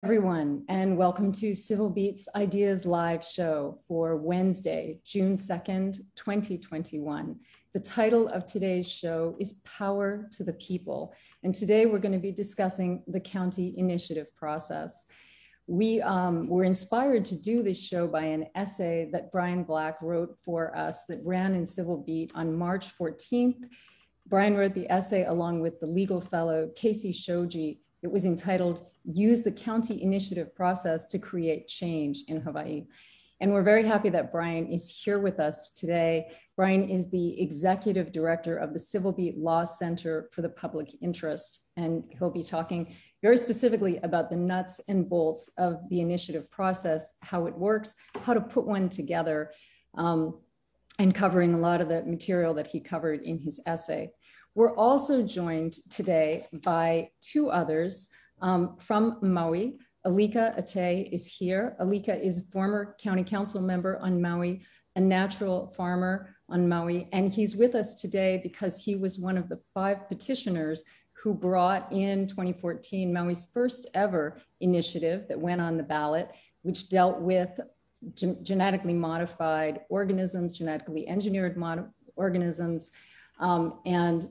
Everyone, and welcome to Civil Beat's Ideas Live show for Wednesday, June 2nd, 2021. The title of today's show is Power to the People. And today we're going to be discussing the county initiative process. We were inspired to do this show by an essay that Brian Black wrote for us that ran in Civil Beat on March 14th. Brian wrote the essay along with the legal fellow Casey Shoji. It was entitled, Use the County Initiative Process to Create Change in Hawaii. And we're very happy that Brian is here with us today. Brian is the executive director of the Civil Beat Law Center for the Public Interest. And he'll be talking very specifically about the nuts and bolts of the initiative process, how it works, how to put one together, and covering a lot of the material that he covered in his essay. We're also joined today by two others from Maui. Alika Atay is here. Alika is a former county council member on Maui, a natural farmer on Maui, and he's with us today because he was one of the 5 petitioners who brought in 2014 Maui's first ever initiative that went on the ballot, which dealt with genetically modified organisms, genetically engineered organisms, and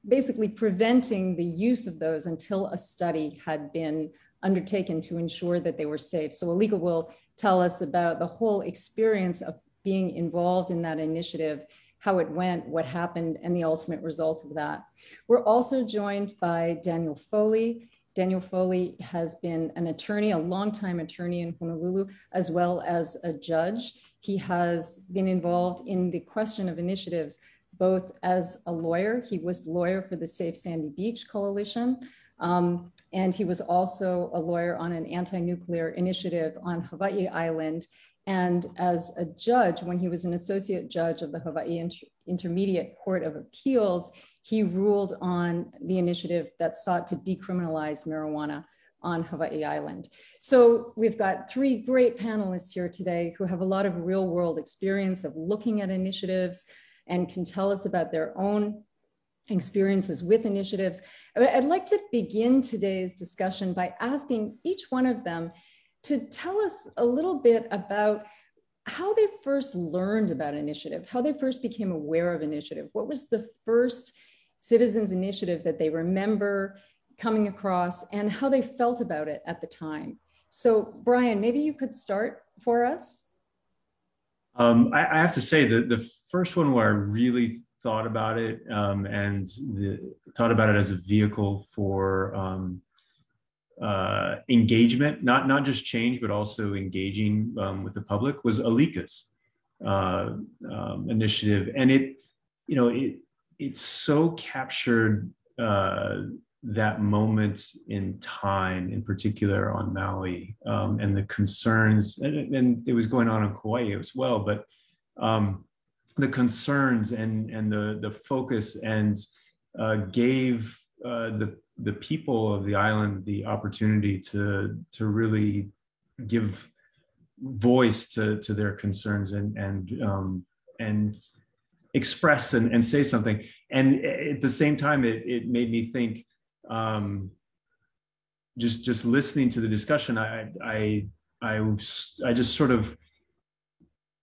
basically preventing the use of those until a study had been undertaken to ensure that they were safe. So Alika will tell us about the whole experience of being involved in that initiative, how it went, what happened, and the ultimate results of that. We're also joined by Daniel Foley. Daniel Foley has been an attorney, a longtime attorney in Honolulu, as well as a judge. He has been involved in the question of initiatives both as a lawyer. He was the lawyer for the Safe Sandy Beach Coalition, and he was also a lawyer on an anti-nuclear initiative on Hawaii Island. And as a judge, when he was an associate judge of the Hawaii Intermediate Court of Appeals, he ruled on the initiative that sought to decriminalize marijuana on Hawaii Island. So we've got 3 great panelists here today who have a lot of real world experience of looking at initiatives and can tell us about their own experiences with initiatives. I'd like to begin today's discussion by asking each one of them to tell us a little bit about how they first learned about initiative, how they first became aware of initiative. What was the first citizens initiative that they remember coming across and how they felt about it at the time? So Brian, maybe you could start for us. I have to say that the first one where I really thought about it and thought about it as a vehicle for engagement, not just change, but also engaging with the public was Alika's initiative. And it so captured that moment in time, in particular on Maui, and the concerns, and it was going on in Kauai as well, but the concerns and the focus, and gave the people of the island the opportunity to really give voice to their concerns and express and say something. And at the same time, it made me think, just listening to the discussion, I just sort of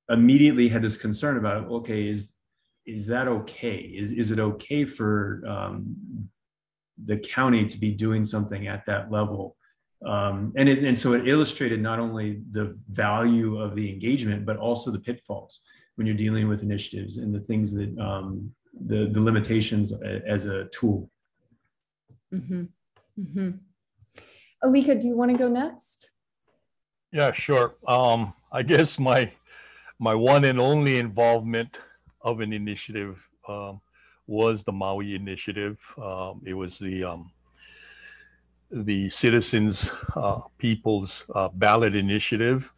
immediately had this concern about, okay, is that okay? Is it okay for the county to be doing something at that level? And so it illustrated not only the value of the engagement, but also the pitfalls when you're dealing with initiatives and the things that the limitations as a tool. Mm-hmm. Mm-hmm. Alika, do you want to go next? Yeah, sure. I guess my one and only involvement of an initiative was the Maui Initiative. It was the Citizens People's Ballot Initiative.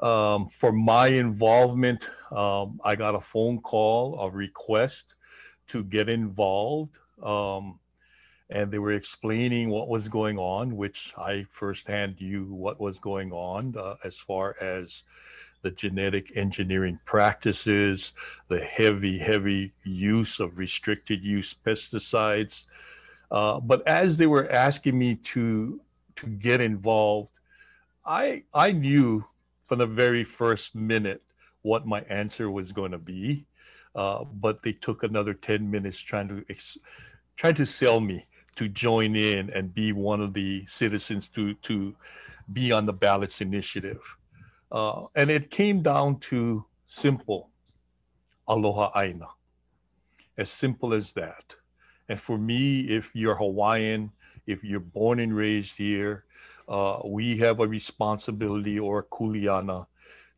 For my involvement, I got a phone call, a request to get involved. And they were explaining what was going on, which I firsthand knew what was going on as far as the genetic engineering practices, the heavy use of restricted use pesticides, But as they were asking me to get involved, I knew from the very first minute what my answer was going to be, but they took another 10 minutes trying to sell me to join in and be one of the citizens to be on the Ballots Initiative. And it came down to simple, aloha aina, as simple as that. And for me, if you're Hawaiian, if you're born and raised here, we have a responsibility or a kuleana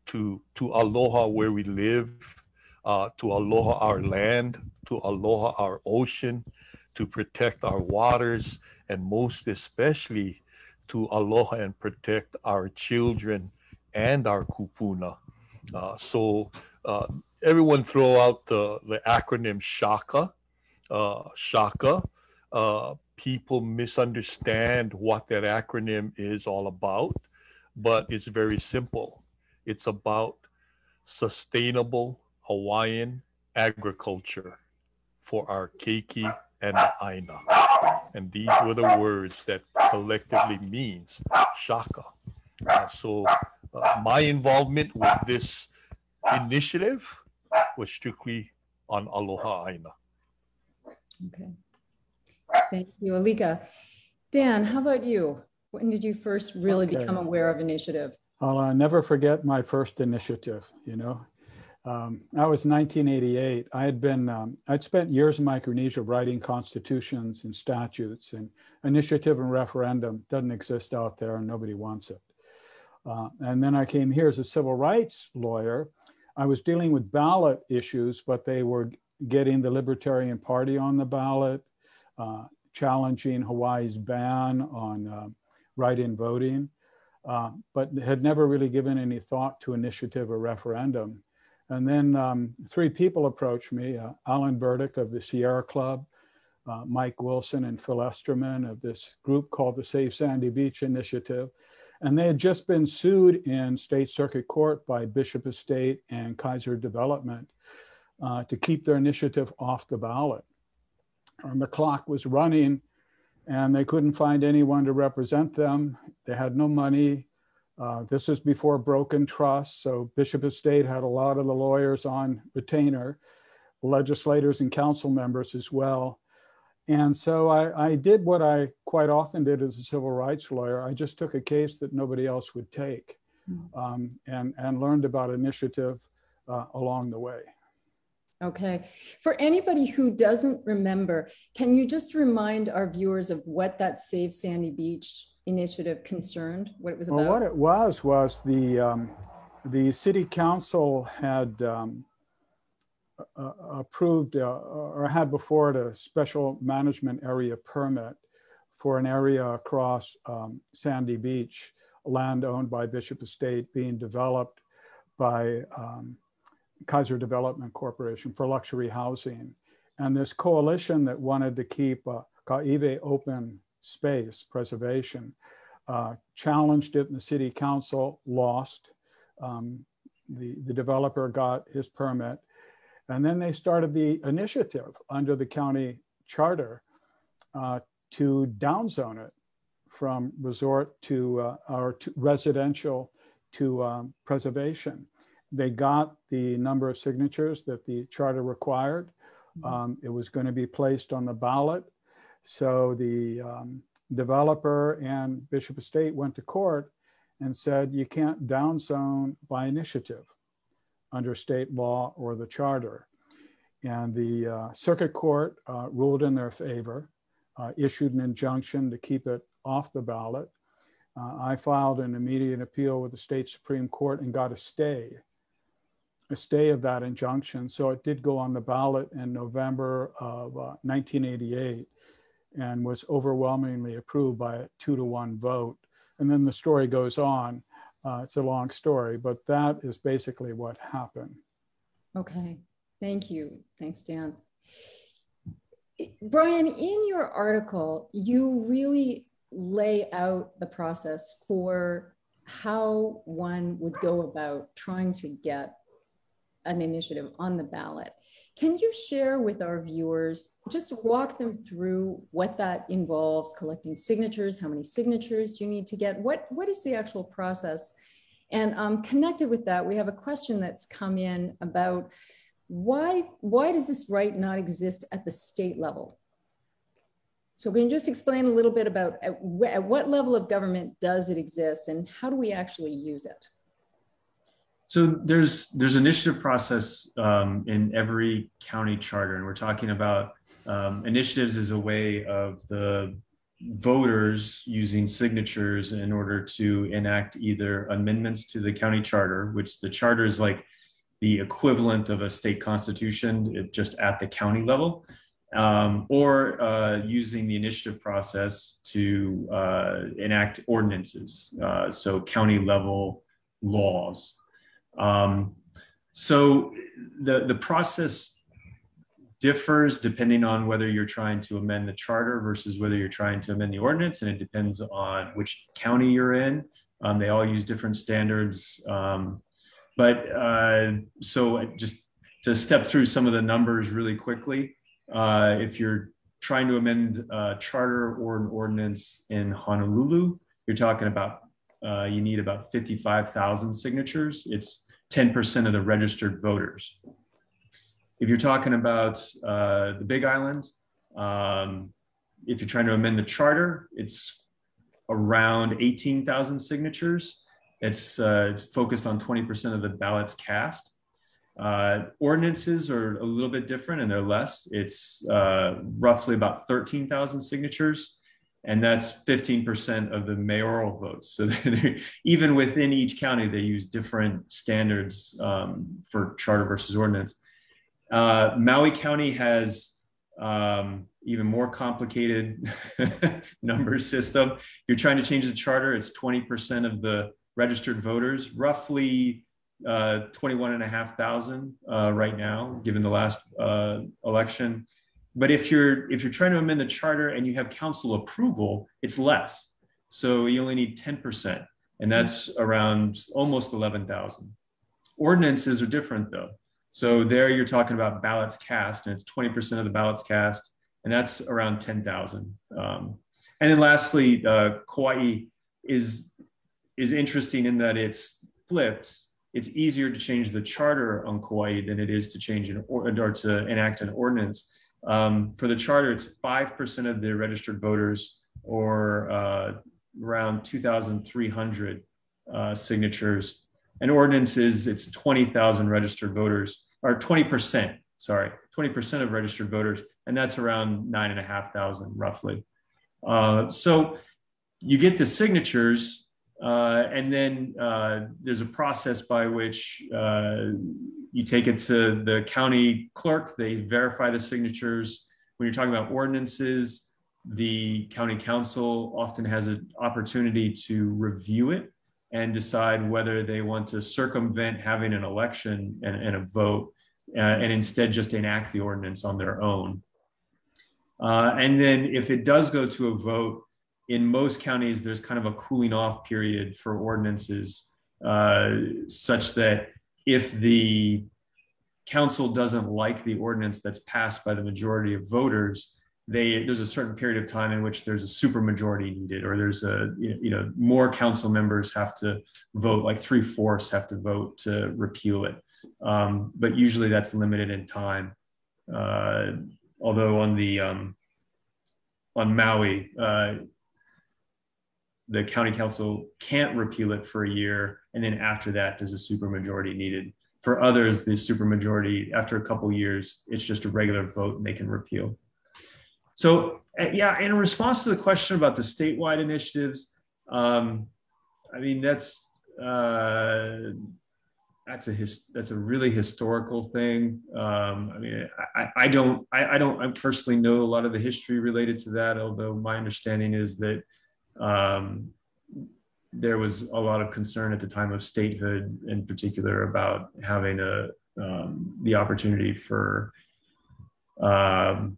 to aloha where we live, to aloha our land, to aloha our ocean, to protect our waters, and most especially to aloha and protect our children and our kupuna. So everyone throw out the acronym SHAKA. Shaka. People misunderstand what that acronym is all about, but it's very simple. It's about sustainable Hawaiian agriculture for our keiki and the aina. And these were the words that collectively means Shaka. So my involvement with this initiative was strictly on aloha aina. Okay. Thank you, Alika. Dan, how about you? When did you first really become aware of initiative? I'll never forget my first initiative, you know. That was 1988. I'd spent years in Micronesia writing constitutions and statutes, and initiative and referendum doesn't exist out there and nobody wants it. And then I came here as a civil rights lawyer. I was dealing with ballot issues, but they were getting the Libertarian Party on the ballot, challenging Hawaii's ban on write-in voting, but had never really given any thought to initiative or referendum. And then 3 people approached me, Alan Burdick of the Sierra Club, Mike Wilson and Phil Esterman of this group called the Save Sandy Beach Initiative. And they had just been sued in State Circuit Court by Bishop Estate and Kaiser Development to keep their initiative off the ballot. And the clock was running and they couldn't find anyone to represent them. They had no money. This is before broken trust. So Bishop Estate had a lot of the lawyers on retainer, legislators and council members as well. And so I did what I quite often did as a civil rights lawyer. I just took a case that nobody else would take and learned about initiative along the way. Okay. For anybody who doesn't remember, can you just remind our viewers of what that Save Sandy Beach initiative concerned, what it was about? Well, what it was the city council had approved or had before it a special management area permit for an area across Sandy Beach, land owned by Bishop Estate being developed by Kaiser Development Corporation for luxury housing. And this coalition that wanted to keep Kai'ewe open space preservation challenged it in the city council, lost. The developer got his permit. And then they started the initiative under the county charter to downzone it from resort to residential to preservation. They got the number of signatures that the charter required. It was going to be placed on the ballot. So the developer and Bishop Estate went to court and said, you can't downzone by initiative under state law or the charter. And the circuit court ruled in their favor, issued an injunction to keep it off the ballot. I filed an immediate appeal with the state Supreme Court and got a stay of that injunction. So it did go on the ballot in November of 1988 and was overwhelmingly approved by a 2-to-1 vote. And then the story goes on. It's a long story, but that is basically what happened. Okay, thank you. Thanks, Dan. Brian, in your article, you really lay out the process for how one would go about trying to get an initiative on the ballot. Can you share with our viewers, just walk them through what that involves, collecting signatures, how many signatures you need to get, what is the actual process? And connected with that, we have a question that's come in about why does this right not exist at the state level? So can you just explain a little bit about at what level of government does it exist and how do we actually use it? So there's initiative process in every county charter, and we're talking about initiatives as a way of the voters using signatures in order to enact either amendments to the county charter, which the charter is like the equivalent of a state constitution, just at the county level, or using the initiative process to enact ordinances, so county level laws. So the process differs depending on whether you're trying to amend the charter versus whether you're trying to amend the ordinance, and it depends on which county you're in. They all use different standards. So just to step through some of the numbers really quickly, if you're trying to amend a charter or an ordinance in Honolulu, you're talking about, you need about 55,000 signatures. It's 10% of the registered voters. If you're talking about the Big Island, if you're trying to amend the charter, it's around 18,000 signatures. It's focused on 20% of the ballots cast. Ordinances are a little bit different and they're less. It's roughly about 13,000 signatures, and that's 15% of the mayoral votes. So even within each county, they use different standards for charter versus ordinance. Maui County has even more complicated number system. You're trying to change the charter, it's 20% of the registered voters, roughly 21,500 right now, given the last election. But if you're trying to amend the charter and you have council approval, it's less. So you only need 10%, and that's around almost 11,000. Ordinances are different though. So there you're talking about ballots cast, and it's 20% of the ballots cast, and that's around 10,000. And then lastly, Kauai is interesting in that it's flipped. It's easier to change the charter on Kauai than it is to change or to enact an ordinance. For the charter, it's 5% of the registered voters, or around 2,300 signatures. And ordinances, it's 20,000 registered voters, or 20%, sorry, 20% of registered voters, and that's around 9,500 roughly. So you get the signatures, and then there's a process by which you take it to the county clerk, they verify the signatures. When you're talking about ordinances, the county council often has an opportunity to review it and decide whether they want to circumvent having an election and a vote, and instead just enact the ordinance on their own. And then if it does go to a vote, in most counties, there's kind of a cooling off period for ordinances, such that if the council doesn't like the ordinance that's passed by the majority of voters, there's a certain period of time in which there's a supermajority needed, or there's more council members have to vote, like 3/4 have to vote to repeal it. But usually that's limited in time. Although on Maui, the county council can't repeal it for a year, and then after that, there's a supermajority needed. For others, the supermajority, after a couple of years, it's just a regular vote and they can repeal. So yeah, in response to the question about the statewide initiatives, I mean, that's a really historical thing. I mean, I don't personally know a lot of the history related to that, although my understanding is that there was a lot of concern at the time of statehood, in particular, about having the opportunity for a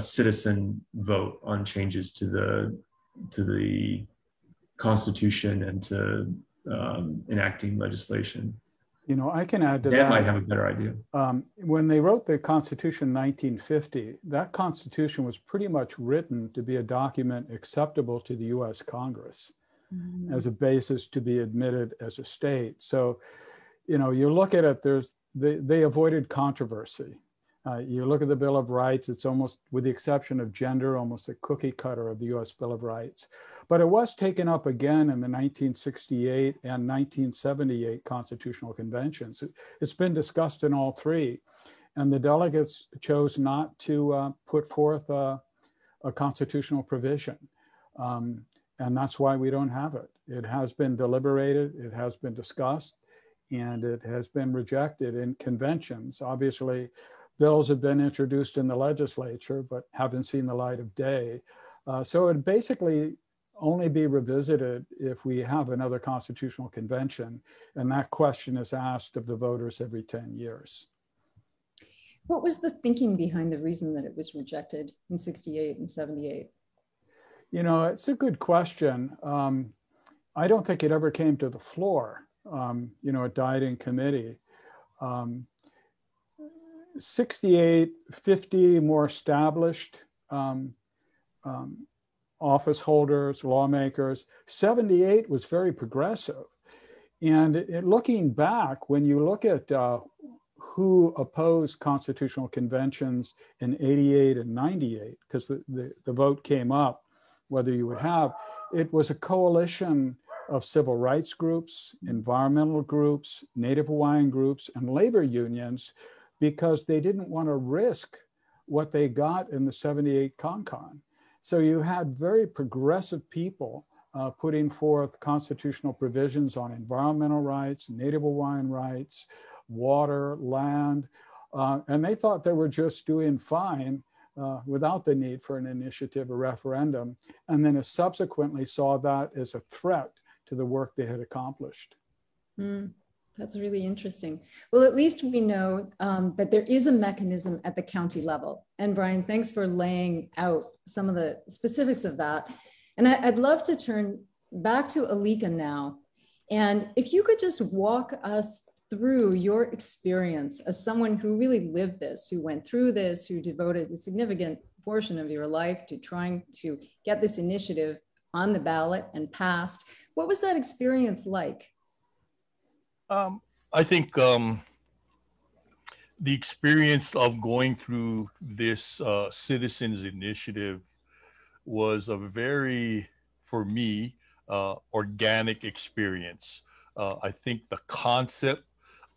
citizen vote on changes to the Constitution and to enacting legislation. You know, I can add to Dan that. might have a better idea. When they wrote the Constitution in 1950, that Constitution was pretty much written to be a document acceptable to the US Congress as a basis to be admitted as a state. So, you know, you look at it, they avoided controversy. You look at the Bill of Rights, it's almost, with the exception of gender, almost a cookie cutter of the US Bill of Rights. But it was taken up again in the 1968 and 1978 constitutional conventions. It's been discussed in all three. And the delegates chose not to put forth a constitutional provision. And that's why we don't have it. It has been deliberated, it has been discussed, and it has been rejected in conventions. Obviously, bills have been introduced in the legislature, but haven't seen the light of day. So it basically only be revisited if we have another constitutional convention, and that question is asked of the voters every 10 years. What was the thinking behind the reason that it was rejected in 68 and 78? You know, it's a good question. I don't think it ever came to the floor. You know, it died in committee. 68, 50 more established office holders, lawmakers. 78 was very progressive. And looking back, when you look at who opposed constitutional conventions in 88 and 98, because the vote came up, whether you would have, it was a coalition of civil rights groups, environmental groups, Native Hawaiian groups, and labor unions, because they didn't want to risk what they got in the 78 CONCON. So you had very progressive people putting forth constitutional provisions on environmental rights, Native Hawaiian rights, water, land, and they thought they were just doing fine without the need for an initiative or referendum, and then subsequently saw that as a threat to the work they had accomplished. That's really interesting. Well, at least we know that there is a mechanism at the county level. And Brian, thanks for laying out some of the specifics of that. And I'd love to turn back to Alika now. And if you could just walk us through your experience as someone who really lived this, who went through this, who devoted a significant portion of your life to trying to get this initiative on the ballot and passed. What was that experience like? I think the experience of going through this citizens initiative was a very, for me, organic experience. I think the concept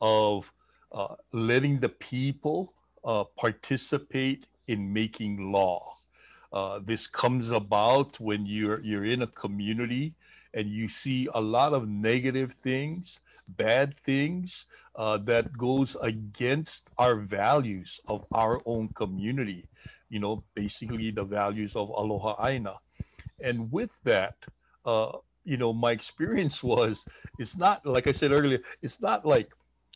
of letting the people participate in making law. This comes about when you're in a community and you see a lot of negative things, bad things that goes against our values of our own community, you know, basically the values of Aloha Aina. And with that, you know, my experience was, it's not, like I said earlier, it's not like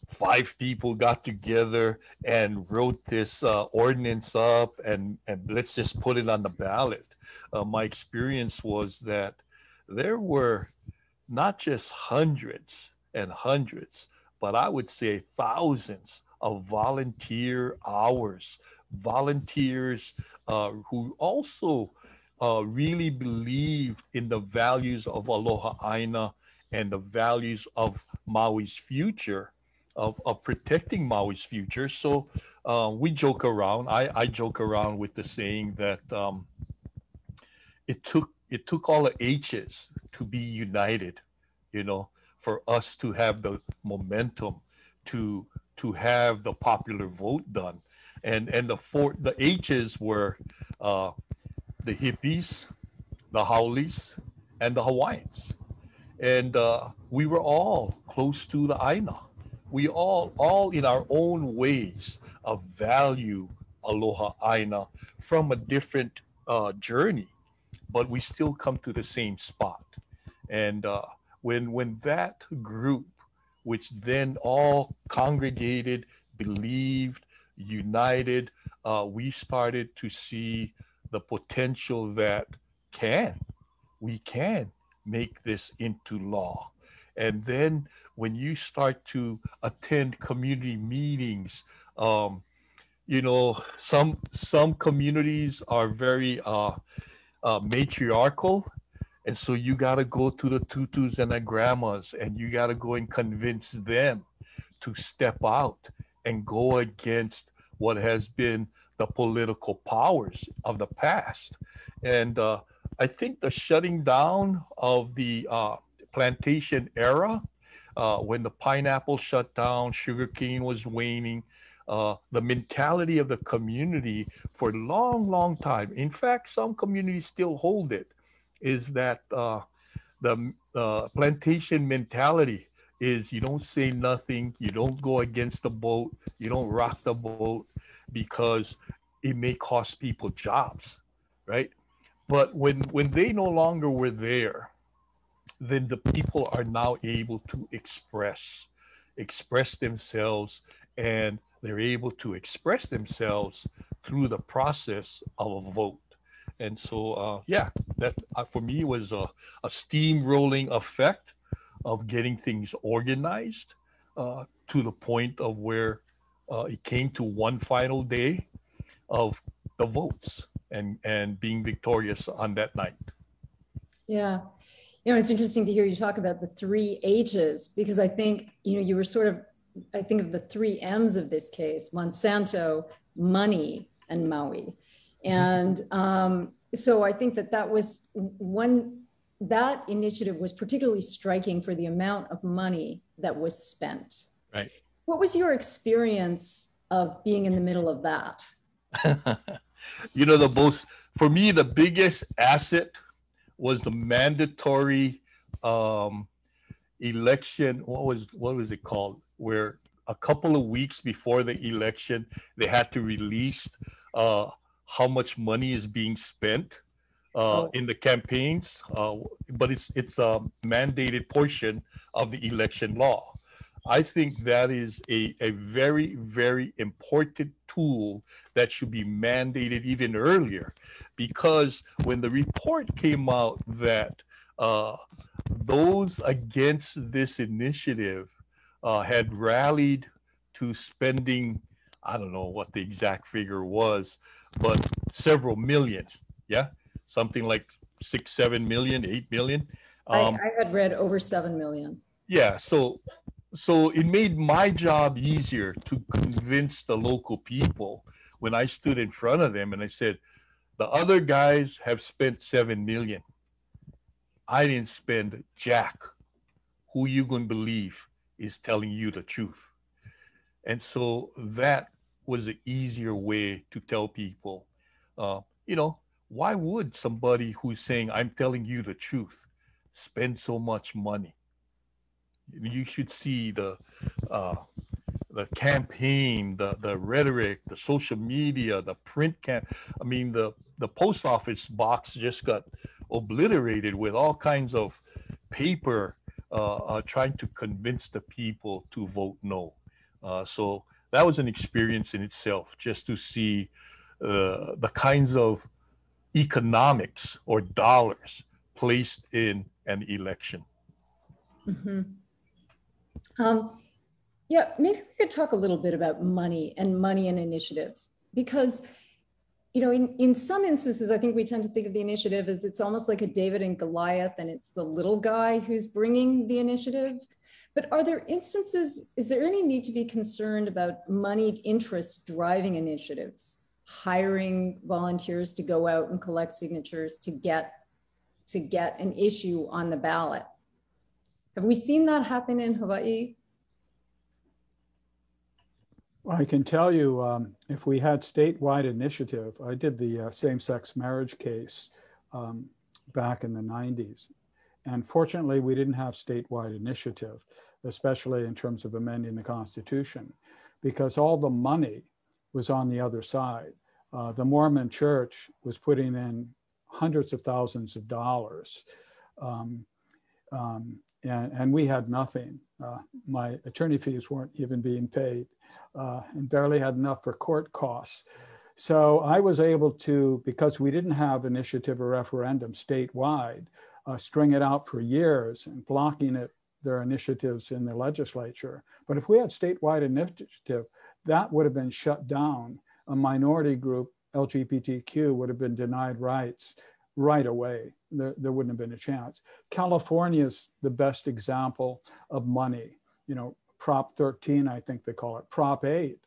5 people got together and wrote this ordinance up and let's just put it on the ballot. My experience was that there were not just hundreds and hundreds, but I would say thousands of volunteer hours, volunteers who also really believe in the values of Aloha Aina and the values of Maui's future, of protecting Maui's future. So we joke around, I joke around with the saying that it took all the H's to be united, you know, for us to have the momentum to have the popular vote done. And the H's were the hippies, the Howleys, and the Hawaiians. And we were all close to the Aina. We all in our own ways value Aloha Aina from a different journey, but we still come to the same spot. And when that group, which then all congregated, believed, united, we started to see the potential that we can make this into law. And then when you start to attend community meetings, you know, some communities are very matriarchal, and so you got to go to the tutus and the grandmas, and you got to go and convince them to step out and go against what has been the political powers of the past. And I think the shutting down of the plantation era, when the pineapple shut down, sugarcane was waning, the mentality of the community for a long, long time, in fact, some communities still hold it, is that the plantation mentality is you don't say nothing, you don't go against the boat, you don't rock the boat because it may cost people jobs, right? But when they no longer were there, then the people are now able to express themselves, and they're able to express themselves through the process of a vote. And so, yeah, that for me was a steamrolling effect of getting things organized to the point of where it came to one final day of the votes and being victorious on that night. Yeah. You know, it's interesting to hear you talk about the 3 H's, because I think, you know, you were sort of, I think of the 3 M's of this case: Monsanto, money, and Maui. And so I think that that was one, that initiative was particularly striking for the amount of money that was spent. Right. What was your experience of being in the middle of that? You know, for me, the biggest asset was the mandatory election. What was it called? Where a couple of weeks before the election, they had to release how much money is being spent in the campaigns, but it's a mandated portion of the election law. I think that is a very, very important tool that should be mandated even earlier, because when the report came out that those against this initiative had rallied to spending, I don't know what the exact figure was, but several million, yeah, something like 6, 7 million, 8 million. I had read over 7 million. Yeah, so it made my job easier to convince the local people when I stood in front of them and I said, the other guys have spent 7 million. I didn't spend jack. Who you gonna believe is telling you the truth? And so that was an easier way to tell people, you know, why would somebody who's saying, I'm telling you the truth, spend so much money? You should see the campaign, the rhetoric, the social media, the print I mean, the post office box just got obliterated with all kinds of paper trying to convince the people to vote no. So that was an experience in itself, just to see the kinds of economics or dollars placed in an election. Mm-hmm. Yeah, maybe we could talk a little bit about money and initiatives, because, you know, in some instances, I think we tend to think of the initiative as it's almost like a David and Goliath, and it's the little guy who's bringing the initiative. But are there instances, is there any need to be concerned about moneyed interests driving initiatives, hiring volunteers to go out and collect signatures to get an issue on the ballot? Have we seen that happen in Hawaii? I can tell you, if we had statewide initiative, I did the same-sex marriage case back in the 90s. And fortunately, we didn't have statewide initiative, especially in terms of amending the Constitution, because all the money was on the other side. The Mormon Church was putting in hundreds of thousands of dollars. And we had nothing. My attorney fees weren't even being paid, and barely had enough for court costs. So I was able to, because we didn't have initiative or referendum statewide, string it out for years and blocking it their initiatives in the legislature. But if we had statewide initiative, that would have been shut down. A minority group, LGBTQ, would have been denied rights right away. There wouldn't have been a chance. California is the best example of money. You know, Prop 13, I think they call it, Prop 8.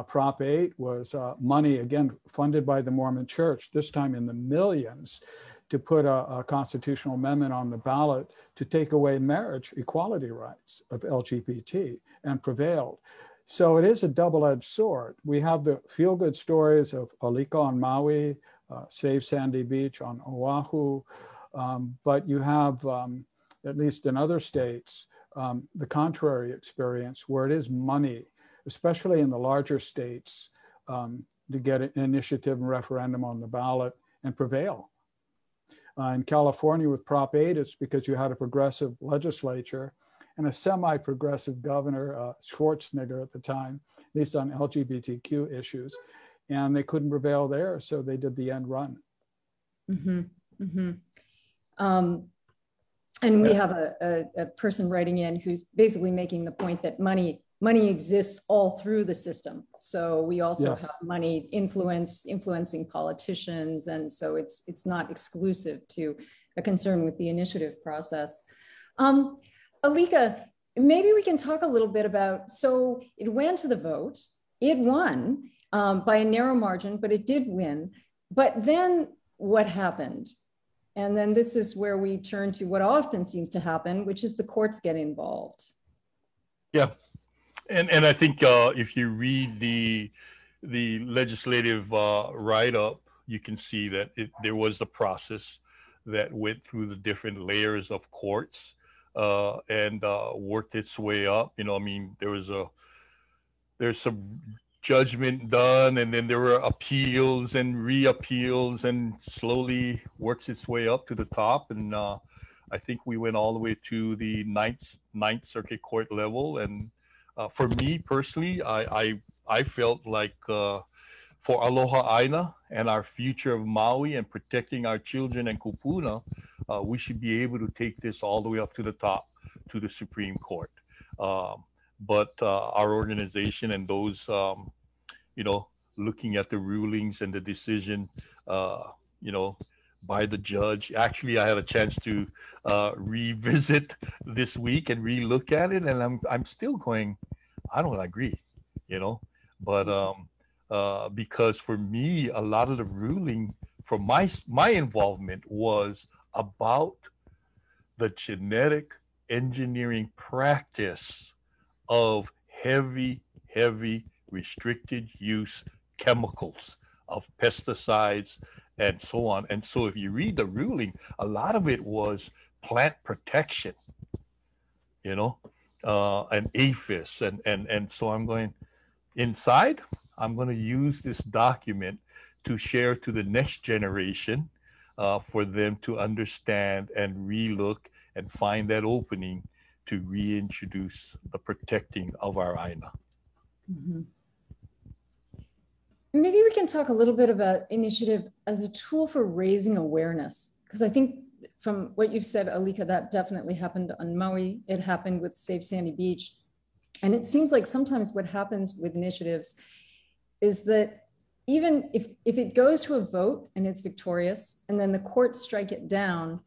Prop 8 was money, again, funded by the Mormon Church, this time in the millions, to put a constitutional amendment on the ballot to take away marriage equality rights of LGBT, and prevailed. So it is a double-edged sword. We have the feel-good stories of Alika on Maui, Save Sandy Beach on Oahu, but you have, at least in other states, the contrary experience where it is money, especially in the larger states, to get an initiative and referendum on the ballot and prevail. In California with Prop 8, it's because you had a progressive legislature and a semi-progressive governor, Schwarzenegger at the time, at least on LGBTQ issues, and they couldn't prevail there, so they did the end run. Mm-hmm. Mm-hmm. And we have a person writing in who's basically making the point that money exists all through the system. So we also have money influencing politicians. And so it's not exclusive to a concern with the initiative process. Alika, maybe we can talk a little bit about, so it went to the vote, it won by a narrow margin, but it did win. But then what happened? And then this is where we turn to what often seems to happen, which is the courts get involved. Yeah. And I think if you read the legislative write-up, you can see that there was the process that went through the different layers of courts and worked its way up. You know, I mean, there's some judgment done, and then there were appeals and reappeals, and slowly works its way up to the top. And I think we went all the way to the Ninth Circuit Court level. And for me personally, I felt like for Aloha Aina and our future of Maui and protecting our children and kupuna, we should be able to take this all the way up to the top, to the Supreme Court. But our organization and those, you know, looking at the rulings and the decision, you know, by the judge. Actually, I had a chance to revisit this week and relook at it, and I'm still going, I don't agree, you know. But because for me, a lot of the ruling from my involvement was about the genetic engineering practice of heavy restricted use chemicals, of pesticides and so on. And so if you read the ruling, a lot of it was plant protection, you know, and APHIS. And so I'm going inside, I'm going to use this document to share to the next generation for them to understand and relook and find that opening to reintroduce the protecting of our Aina. Mm-hmm. Maybe we can talk a little bit about initiative as a tool for raising awareness, because I think from what you've said, Alika, that definitely happened on Maui. It happened with Save Sandy Beach. And it seems like sometimes what happens with initiatives is that even if it goes to a vote and it's victorious, and then the courts strike it down,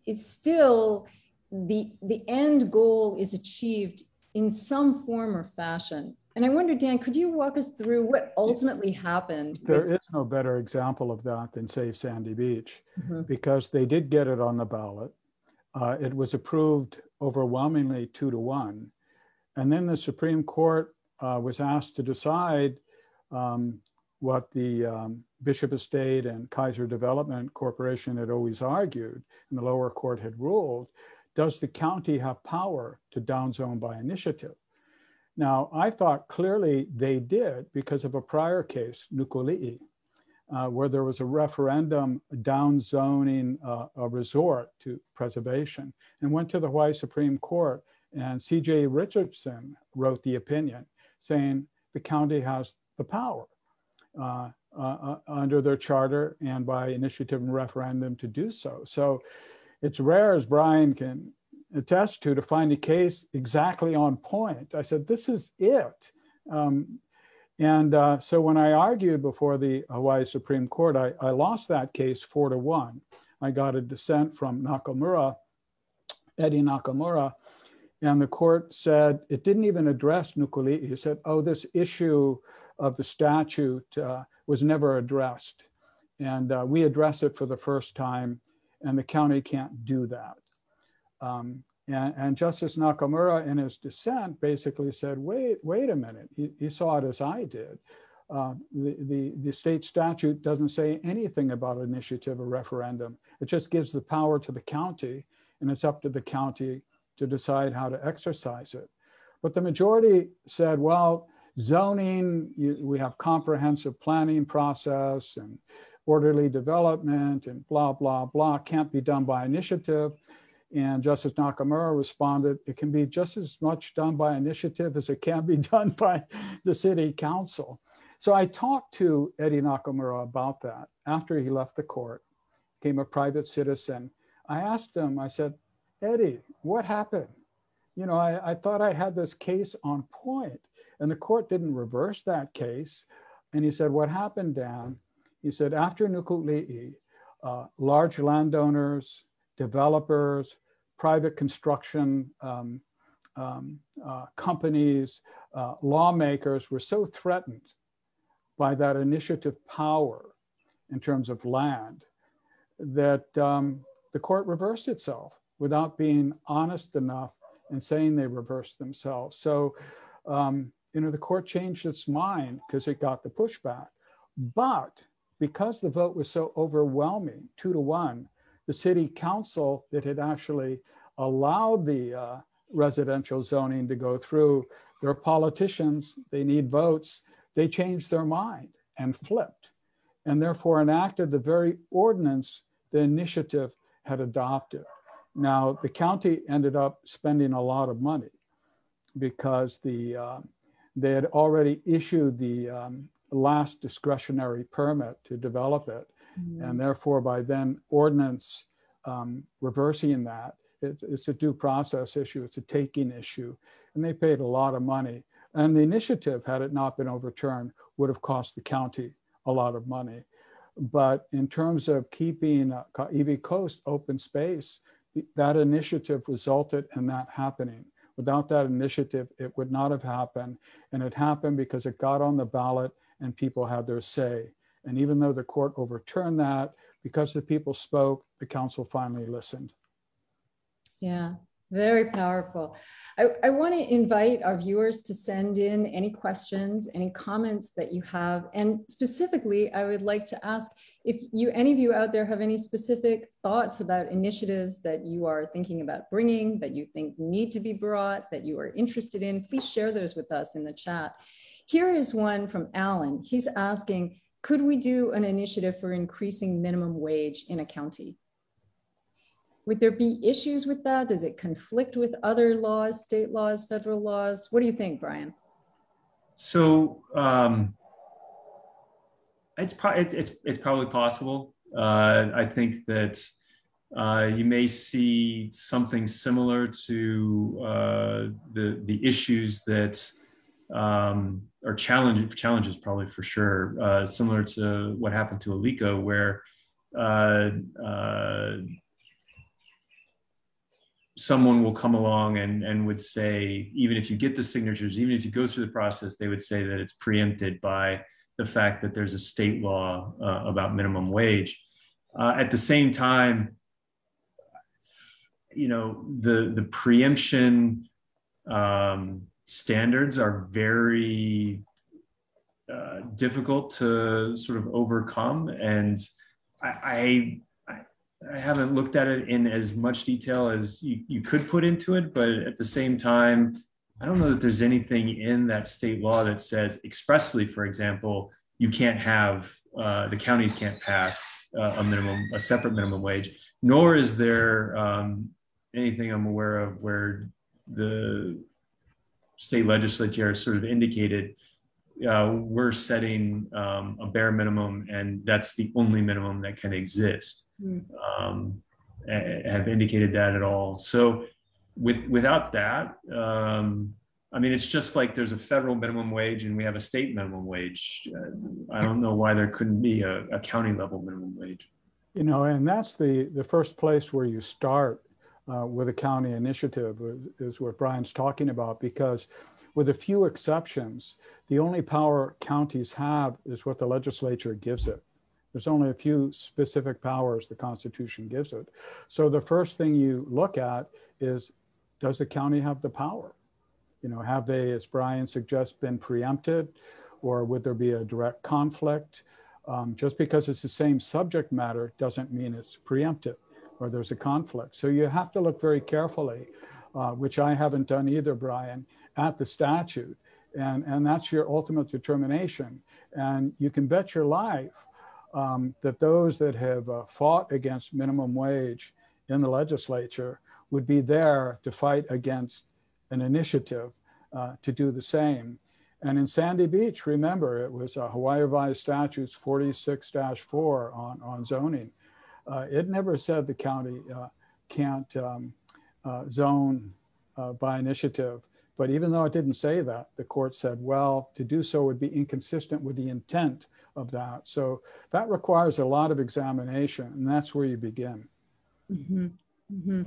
it's still the end goal is achieved in some form or fashion. And I wonder, Dan, could you walk us through what ultimately happened? There is no better example of that than Save Sandy Beach, because they did get it on the ballot. It was approved overwhelmingly 2-1. And then the Supreme Court was asked to decide what the Bishop Estate and Kaiser Development Corporation had always argued, and the lower court had ruled. Does the county have power to downzone by initiative? Now, I thought clearly they did because of a prior case, Nukuli'i, where there was a referendum downzoning a resort to preservation, and went to the Hawaii Supreme Court, and C.J. Richardson wrote the opinion saying the county has the power under their charter and by initiative and referendum to do so. So it's rare, as Brian can attest to find a case exactly on point. I said, this is it. So when I argued before the Hawaii Supreme Court, I lost that case 4-1. I got a dissent from Nakamura, Eddie Nakamura, and the court said it didn't even address nukuli'i. It said, oh, this issue of the statute was never addressed. And we address it for the first time, and the county can't do that. And Justice Nakamura in his dissent basically said, wait a minute, he saw it as I did. The state statute doesn't say anything about initiative or referendum. It just gives the power to the county, and it's up to the county to decide how to exercise it. But the majority said, well, zoning, we have comprehensive planning process and orderly development and blah, blah, blah, can't be done by initiative. And Justice Nakamura responded, it can be just as much done by initiative as it can be done by the city council. So I talked to Eddie Nakamura about that after he left the court, became a private citizen. I asked him, I said, Eddie, what happened? You know, I thought I had this case on point, and the court didn't reverse that case. And he said, what happened, Dan? He said, after nukuli'i, large landowners, developers, private construction companies, lawmakers were so threatened by that initiative power in terms of land that the court reversed itself without being honest enough and saying they reversed themselves. So, you know, the court changed its mind because it got the pushback. But because the vote was so overwhelming, 2-1, the city council that had actually allowed the residential zoning to go through, their politicians, they need votes, they changed their mind and flipped, and therefore enacted the very ordinance the initiative had adopted. Now, the county ended up spending a lot of money because they had already issued the last discretionary permit to develop it. Mm-hmm. And therefore, by then ordinance reversing that, it's a due process issue, it's a taking issue, and they paid a lot of money. And the initiative, had it not been overturned, would have cost the county a lot of money. But in terms of keeping Ka'iwi Coast open space, that initiative resulted in that happening. Without that initiative, it would not have happened. And it happened because it got on the ballot and people had their say. And even though the court overturned that, because the people spoke, the council finally listened. Yeah, very powerful. I want to invite our viewers to send in any questions, any comments that you have. And specifically, I would like to ask if any of you out there have any specific thoughts about initiatives that you are thinking about bringing, that you think need to be brought, that you are interested in. Please share those with us in the chat. Here is one from Alan. He's asking, could we do an initiative for increasing minimum wage in a county? Would there be issues with that? Does it conflict with other laws, state laws, federal laws? What do you think, Brian? So it's probably possible. I think that you may see something similar to the issues that or challenges probably for sure, similar to what happened to Alika, where someone will come along and would say, even if you get the signatures, even if you go through the process, they would say that it's preempted by the fact that there's a state law about minimum wage. At the same time, you know, the preemption standards are very difficult to sort of overcome. And I haven't looked at it in as much detail as you could put into it, but at the same time, I don't know that there's anything in that state law that says expressly, for example, you can't have, the counties can't pass a separate minimum wage, nor is there anything I'm aware of where the state legislature has sort of indicated we're setting a bare minimum and that's the only minimum that can exist. Have indicated that at all. So without that, I mean, it's just like there's a federal minimum wage and we have a state minimum wage. I don't know why there couldn't be a county level minimum wage. You know, and that's the first place where you start with a county initiative is what Brian's talking about, because with a few exceptions, the only power counties have is what the legislature gives it. There's only a few specific powers the Constitution gives it. So the first thing you look at is, does the county have the power? You know, have they, as Brian suggests, been preempted, or would there be a direct conflict? Just because it's the same subject matter doesn't mean it's preempted or there's a conflict. So you have to look very carefully, which I haven't done either, Brian, at the statute. And that's your ultimate determination. And you can bet your life that those that have fought against minimum wage in the legislature would be there to fight against an initiative to do the same. And in Sandy Beach, remember, it was Hawaii Revised Statutes 46-4 on zoning. It never said the county can't zone by initiative. But even though it didn't say that, the court said, well, to do so would be inconsistent with the intent of that. So that requires a lot of examination, and that's where you begin. Mm-hmm. Mm-hmm.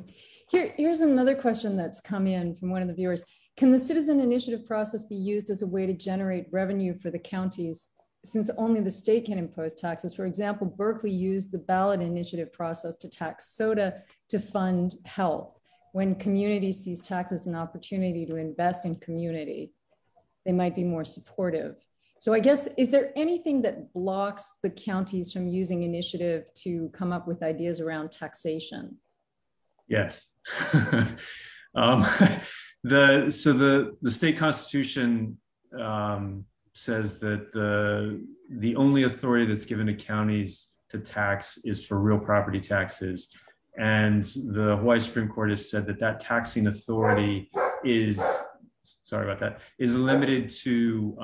Here's another question that's come in from one of the viewers. Can the citizen initiative process be used as a way to generate revenue for the counties, since only the state can impose taxes? For example, Berkeley used the ballot initiative process to tax soda to fund health. When community sees tax as an opportunity to invest in community, they might be more supportive. So I guess, is there anything that blocks the counties from using initiative to come up with ideas around taxation? Yes. The state constitution says that the only authority that's given to counties to tax is for real property taxes. And the Hawaii Supreme Court has said that taxing authority is limited to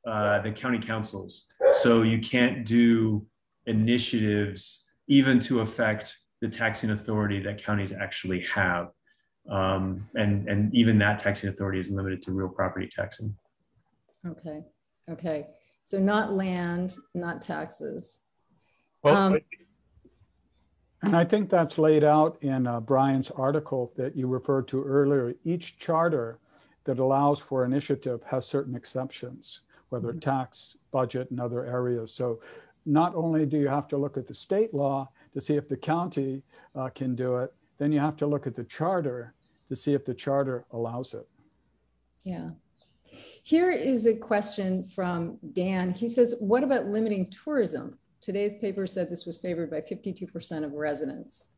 the county councils. So you can't do initiatives even to affect the taxing authority that counties actually have. And even that taxing authority is limited to real property taxing. Okay. Okay. So not land, not taxes. Well, and I think that's laid out in Brian's article that you referred to earlier. Each charter that allows for initiative has certain exceptions, whether tax, budget, and other areas. So not only do you have to look at the state law to see if the county can do it, then you have to look at the charter to see if the charter allows it. Yeah. Here is a question from Dan. He says, what about limiting tourism? Today's paper said this was favored by 52% of residents.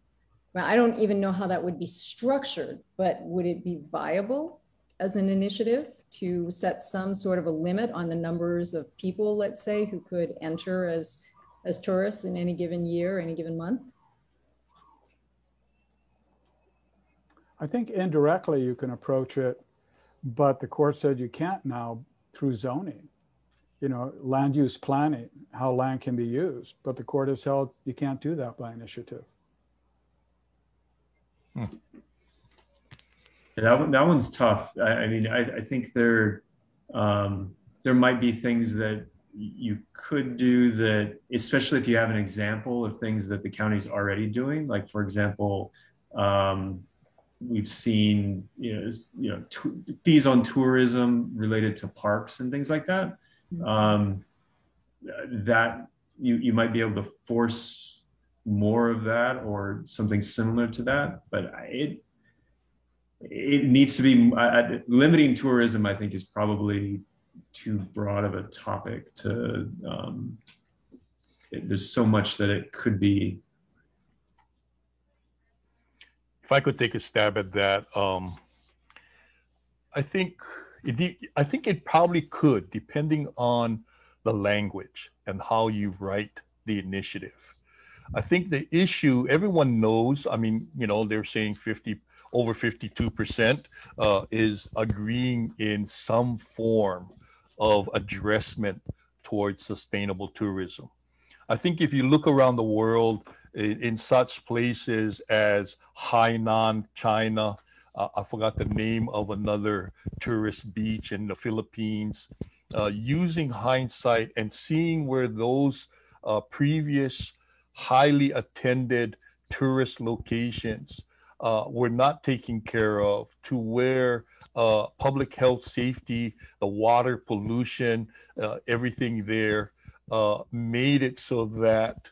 Well, I don't even know how that would be structured, but would it be viable as an initiative to set some sort of a limit on the numbers of people, let's say, who could enter as tourists in any given year, any given month? I think indirectly you can approach it, but the court said you can't now through zoning. You know, land use planning, how land can be used, but the court has held you can't do that by initiative. Yeah, that one's tough. I mean, I think there might be things that you could do that, especially if you have an example of things that the county's already doing. Like, for example, we've seen fees on tourism related to parks and things like that. That you might be able to force more of that or something similar to that, but it needs to be limiting tourism. I think is probably too broad of a topic to. There's so much that it could be. If I could take a stab at that, I think it probably could, depending on the language and how you write the initiative. I think the issue, everyone knows, I mean, they're saying over 52% is agreeing in some form of addressment towards sustainable tourism. I think if you look around the world in such places as Hainan, China. I forgot the name of another tourist beach in the Philippines. Using hindsight and seeing where those previous highly attended tourist locations were not taken care of, to where public health safety, the water pollution, everything there made it so that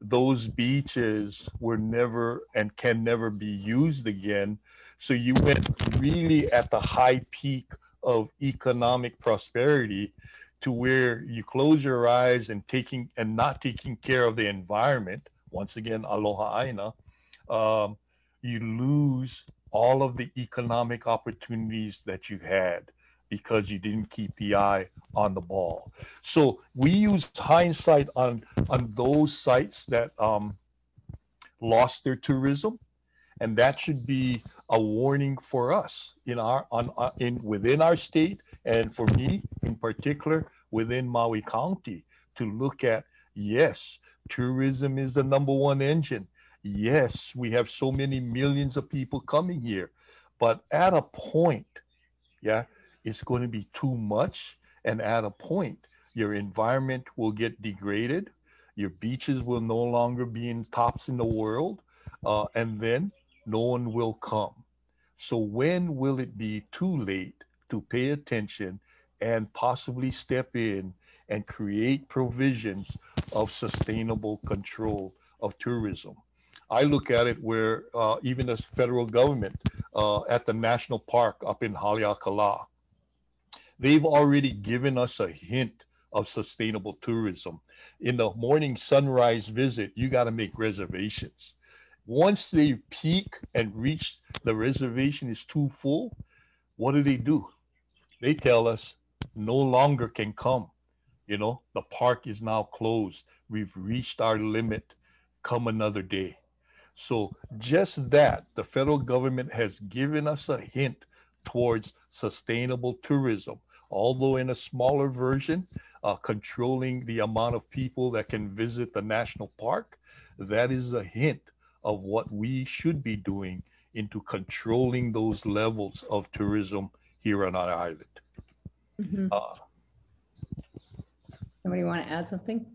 those beaches were never and can never be used again. So you went really at the high peak of economic prosperity, to where you close your eyes and not taking care of the environment. Once again, aloha aina. You lose all of the economic opportunities that you had because you didn't keep the eye on the ball. So we use hindsight on those sites that lost their tourism, and that should be a warning for us within our state, and for me in particular within Maui County, to look at, yes, tourism is the #1 engine. Yes, we have so many millions of people coming here, but at a point, yeah, it's going to be too much. And at a point, your environment will get degraded. Your beaches will no longer be in tops in the world. And then no one will come. So when will it be too late to pay attention and possibly step in and create provisions of sustainable control of tourism? I look at it where even the federal government at the national park up in Haleakala, they've already given us a hint of sustainable tourism. In the morning sunrise visit, you got to make reservations. Once they peak and reach the reservation is too full, what do? They tell us no longer can come. The park is now closed. We've reached our limit. Come another day. So just that, the federal government has given us a hint towards sustainable tourism, although in a smaller version, controlling the amount of people that can visit the national park. That is a hint of what we should be doing into controlling those levels of tourism here on our island. Mm-hmm. Somebody want to add something?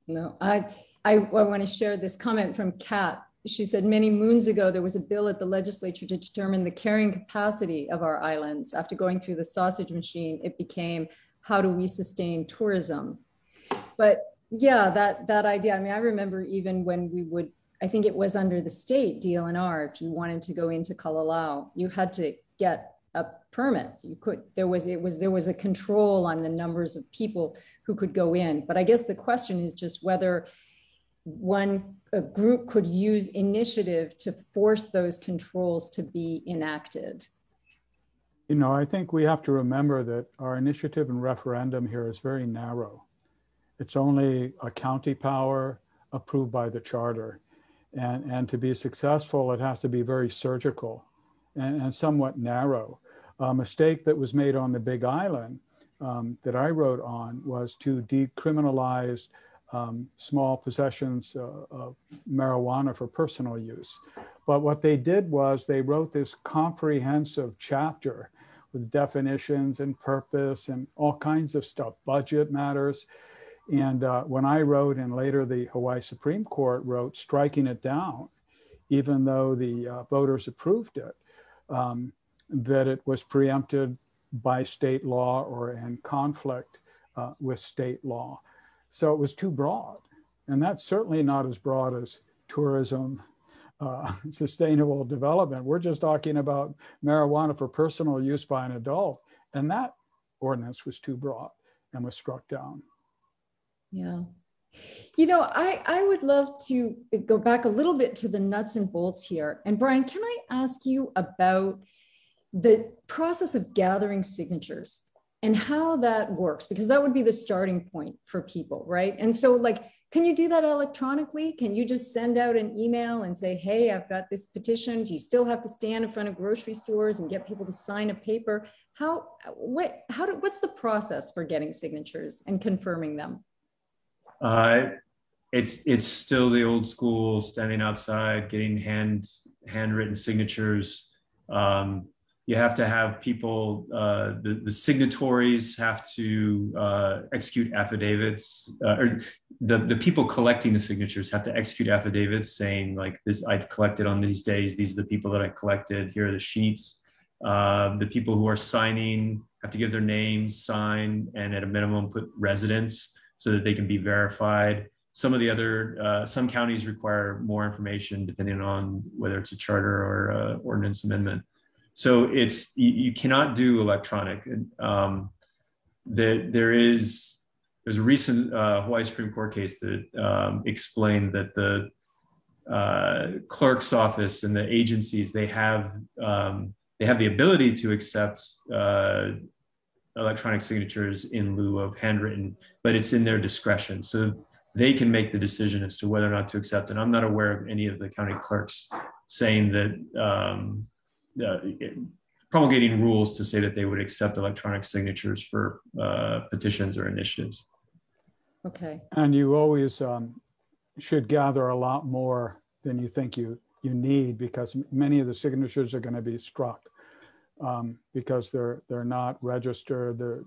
No, I want to share this comment from Kat. She said, many moons ago, there was a bill at the legislature to determine the carrying capacity of our islands. After going through the sausage machine, it became, how do we sustain tourism? But yeah, that idea, I mean, I remember even when we would, I think it was under the state DLNR, if you wanted to go into Kalalau, you had to get a permit. There was a control on the numbers of people who could go in. But I guess the question is just whether a group could use initiative to force those controls to be enacted. I think we have to remember that our initiative and referendum here is very narrow. It's only a county power approved by the charter. And to be successful, it has to be very surgical and somewhat narrow. A mistake that was made on the Big Island that I wrote on was to decriminalize small possessions of marijuana for personal use. But what they did was they wrote this comprehensive chapter with definitions and purpose and all kinds of stuff, budget matters. And when I wrote, and later the Hawaii Supreme Court wrote, striking it down, even though the voters approved it, that it was preempted by state law or in conflict with state law. So it was too broad. And that's certainly not as broad as tourism, sustainable development. We're just talking about marijuana for personal use by an adult. And that ordinance was too broad and was struck down. Yeah. I would love to go back a little bit to the nuts and bolts here. And Brian, can I ask you about the process of gathering signatures and how that works? Because that would be the starting point for people, right? And so can you do that electronically? Can you just send out an email and say, hey, I've got this petition. Do you still have to stand in front of grocery stores and get people to sign a paper? What's the process for getting signatures and confirming them? it's still the old school, standing outside, getting handwritten signatures. You have to have people, the signatories have to execute affidavits, or the people collecting the signatures have to execute affidavits saying like this, I collected on these days, these are the people that I collected, here are the sheets. The people who are signing have to give their names, sign, and at a minimum put residence so that they can be verified. Some of the other, some counties require more information depending on whether it's a charter or ordinance amendment. So you cannot do electronic. There's a recent Hawaii Supreme Court case that explained that the clerk's office and the agencies, they have the ability to accept electronic signatures in lieu of handwritten, but it's in their discretion. So they can make the decision as to whether or not to accept. And I'm not aware of any of the county clerks saying that, promulgating rules to say that they would accept electronic signatures for petitions or initiatives. Okay. And you always should gather a lot more than you think you need, because many of the signatures are going to be struck because they're not registered, they're,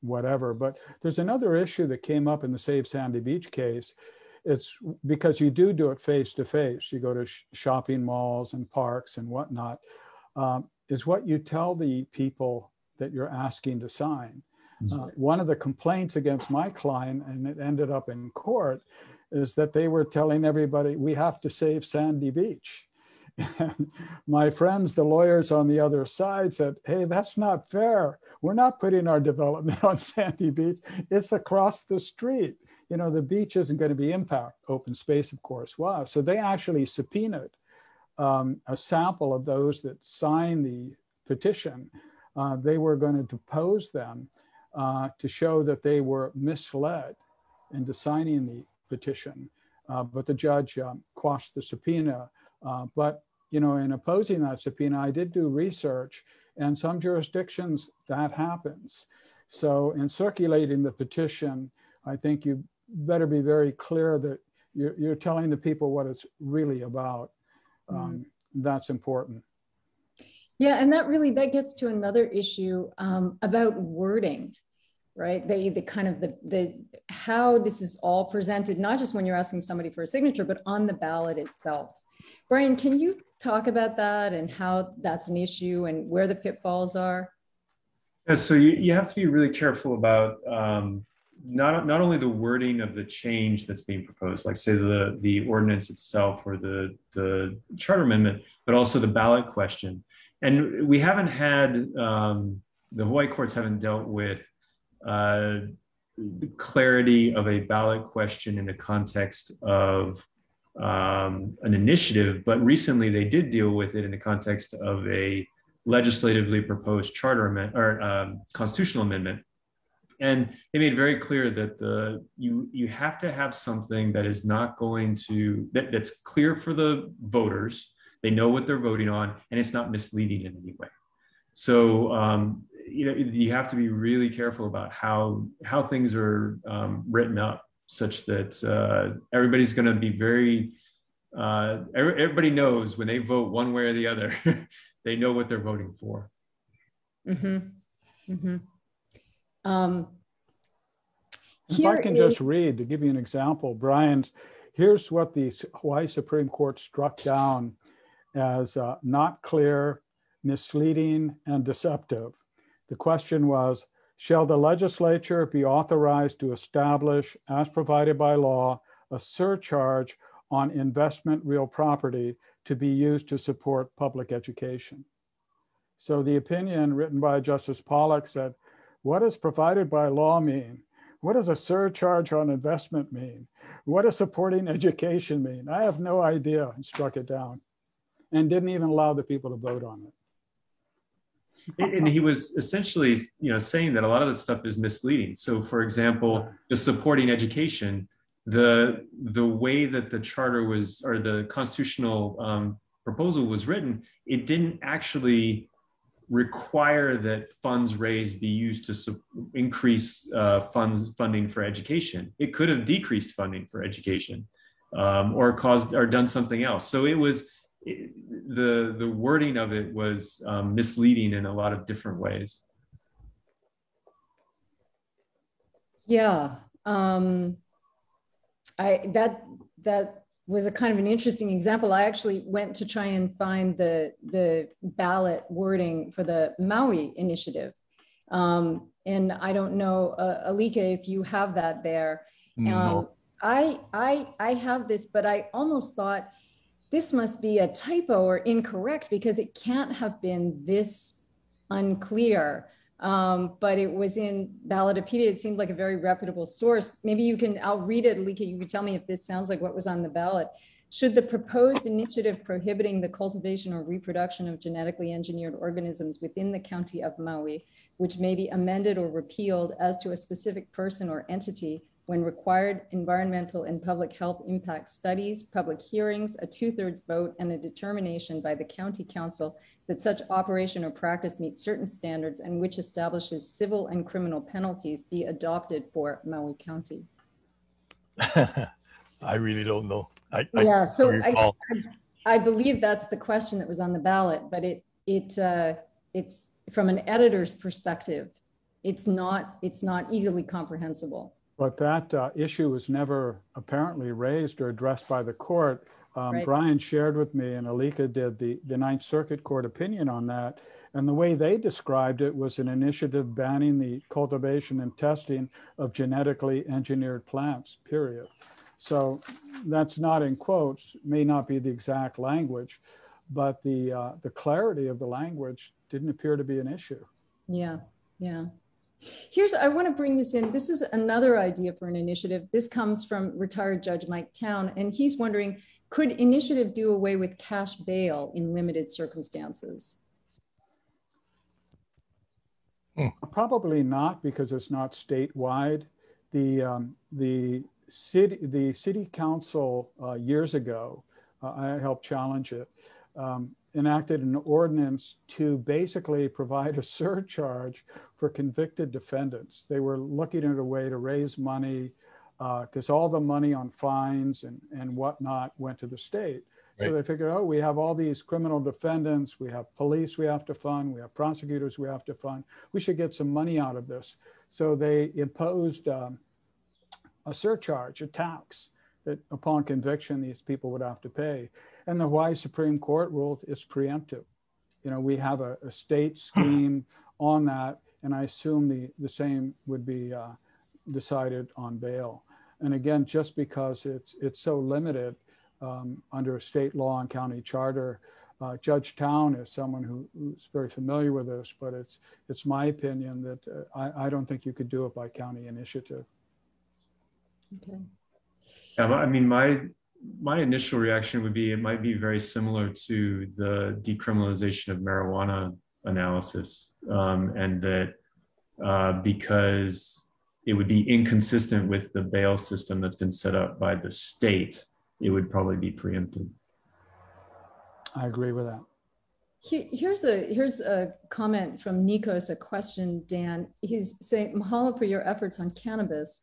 whatever. But there's another issue that came up in the Save Sandy Beach case. It's because you do it face to face. You go to shopping malls and parks and whatnot. Is what you tell the people that you're asking to sign. One of the complaints against my client, and it ended up in court, is that they were telling everybody, we have to save Sandy Beach. And my friends, the lawyers on the other side, said, hey, that's not fair. We're not putting our development on Sandy Beach. It's across the street. The beach isn't going to be impacted. Open space, of course, was. So they actually subpoenaed a sample of those that signed the petition. They were going to depose them to show that they were misled into signing the petition. But the judge quashed the subpoena. But in opposing that subpoena, I did do research, and some jurisdictions that happens. So in circulating the petition, I think you better be very clear that you're telling the people what it's really about. That's important. Yeah, and that gets to another issue about wording, right? The kind of the how this is all presented, not just when you're asking somebody for a signature, but on the ballot itself. Brian, can you talk about that and how that's an issue and where the pitfalls are? Yeah, so you have to be really careful about not only the wording of the change that's being proposed, like say the ordinance itself or the charter amendment, but also the ballot question. And we haven't had, the Hawaii courts haven't dealt with the clarity of a ballot question in the context of an initiative, but recently they did deal with it in the context of a legislatively proposed charter amendment or constitutional amendment. And they made very clear that you have to have something that is not going to, that's clear for the voters. They know what they're voting on, and it's not misleading in any way. So, you have to be really careful about how things are written up, such that everybody's going to be very, everybody knows when they vote one way or the other, they know what they're voting for. If I can just read, to give you an example, Brian, here's what the Hawaii Supreme Court struck down as not clear, misleading, and deceptive. The question was, shall the legislature be authorized to establish, as provided by law, a surcharge on investment real property to be used to support public education? So the opinion written by Justice Pollack said, what does provided by law mean? What does a surcharge on investment mean? What does supporting education mean? I have no idea, and struck it down, and didn't even allow the people to vote on it. And he was essentially, saying that a lot of that stuff is misleading. So, for example, the supporting education, the way that the charter was, or the constitutional proposal was written, it didn't actually require that funds raised be used to increase funding for education. It could have decreased funding for education, or done something else. So the wording of it was misleading in a lot of different ways. Yeah, that was a kind of an interesting example. I actually went to try and find the ballot wording for the Maui Initiative. And I don't know, Alika, if you have that there. No. I have this, but I almost thought this must be a typo or incorrect because it can't have been this unclear. But it was in Ballotopedia. It seemed like a very reputable source. Maybe you can, I'll read it, Alika, you can tell me if this sounds like what was on the ballot. Should the proposed initiative prohibiting the cultivation or reproduction of genetically engineered organisms within the county of Maui, which may be amended or repealed as to a specific person or entity when required environmental and public health impact studies, public hearings, a 2/3 vote, and a determination by the county council that such operation or practice meets certain standards and which establishes civil and criminal penalties be adopted for Maui County? I really don't know. I believe that's the question that was on the ballot, but it's from an editor's perspective, it's not easily comprehensible. But that issue was never apparently raised or addressed by the court. Right. Brian shared with me, and Alika did, the Ninth Circuit Court opinion on that. And the way they described it was an initiative banning the cultivation and testing of genetically engineered plants, period. So that's not in quotes, may not be the exact language, but the clarity of the language didn't appear to be an issue. Yeah, yeah. I want to bring this in. This is another idea for an initiative. This comes from retired Judge Mike Town, and he's wondering, could initiative do away with cash bail in limited circumstances? Probably not, because it's not statewide. The city council years ago, I helped challenge it, enacted an ordinance to basically provide a surcharge for convicted defendants. They were looking at a way to raise money because all the money on fines and whatnot went to the state. Right. So they figured, oh, we have all these criminal defendants, we have police we have to fund, we have prosecutors we have to fund. We should get some money out of this. So they imposed a surcharge, a tax, that upon conviction, these people would have to pay. And the Hawaii Supreme Court ruled it's preemptive. You know, we have a state scheme on that, and I assume the same would be decided on bail. And again, just because it's so limited under state law and county charter, Judge Town is someone who's very familiar with this, but it's my opinion that I don't think you could do it by county initiative. Okay. Yeah, I mean, my initial reaction would be it might be very similar to the decriminalization of marijuana analysis, and that because it would be inconsistent with the bail system that's been set up by the state, it would probably be preempted. I agree with that. Here's a comment from Nikos, a question, Dan. He's saying, mahalo for your efforts on cannabis.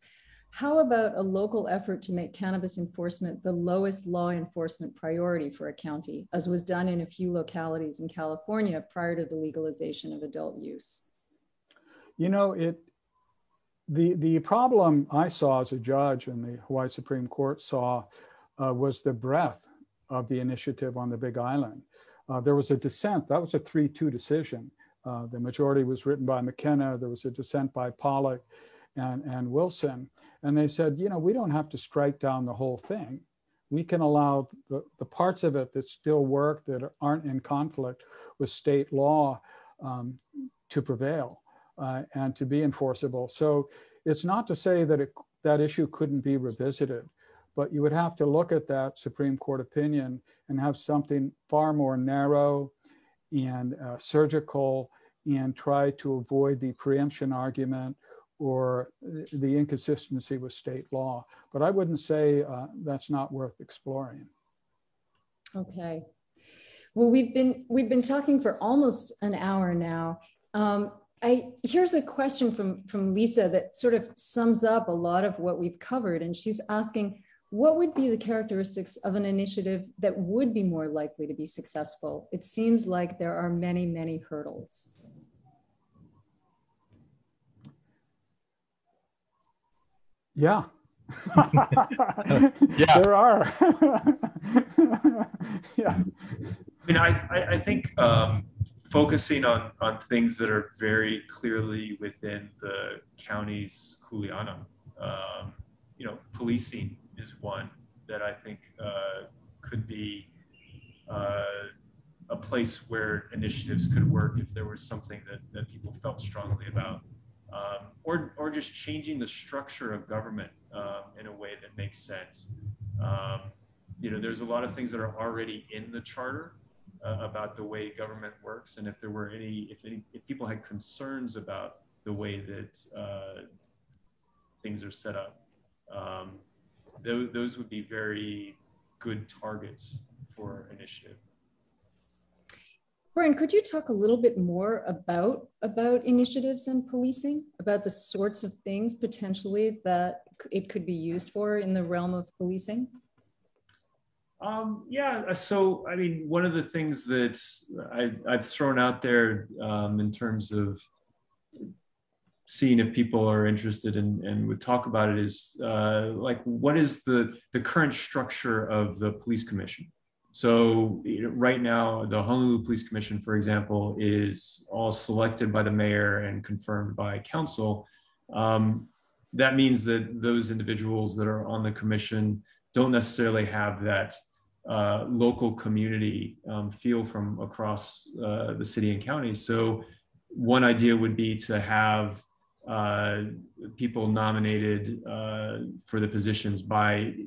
How about a local effort to make cannabis enforcement the lowest law enforcement priority for a county, as was done in a few localities in California prior to the legalization of adult use? You know, the problem I saw as a judge and the Hawaii Supreme Court saw was the breadth of the initiative on the Big Island. There was a dissent. That was a 3-2 decision. The majority was written by McKenna. There was a dissent by Pollock and Wilson. And they said, you know, we don't have to strike down the whole thing. We can allow the parts of it that still work, that aren't in conflict with state law, to prevail and to be enforceable. So it's not to say that that issue couldn't be revisited, but you would have to look at that Supreme Court opinion and have something far more narrow and surgical, and try to avoid the preemption argument or the inconsistency with state law. But I wouldn't say that's not worth exploring. Okay. Well, we've been talking for almost an hour now. Here's a question from Lisa that sort of sums up a lot of what we've covered, and she's asking, what would be the characteristics of an initiative that would be more likely to be successful? It seems like there are many, many hurdles. Yeah. Yeah. There are. Yeah. I mean, I think focusing on things that are very clearly within the county's kuleana, you know, policing is one that I think could be a place where initiatives could work if there was something that people felt strongly about. Or just changing the structure of government in a way that makes sense. You know, there's a lot of things that are already in the charter about the way government works, and if there were if people had concerns about the way that things are set up, those would be very good targets for initiative. Brian, could you talk a little bit more about initiatives and policing, about the sorts of things potentially that it could be used for in the realm of policing? Yeah, so I mean, one of the things that I've thrown out there in terms of seeing if people are interested and would talk about it is like, what is the current structure of the police commission? So right now, the Honolulu Police Commission, for example, is all selected by the mayor and confirmed by council. That means that those individuals that are on the commission don't necessarily have that local community feel from across the city and county. So one idea would be to have people nominated for the positions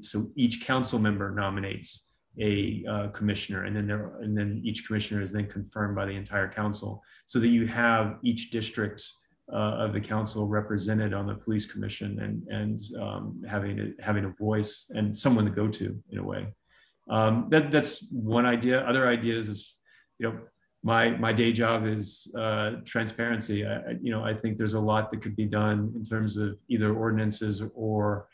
so each council member nominates a commissioner, and then each commissioner is then confirmed by the entire council, so that you have each district of the council represented on the police commission and having a voice and someone to go to in a way. That's one idea. Other ideas is, you know, my day job is transparency. I think there's a lot that could be done in terms of either ordinances or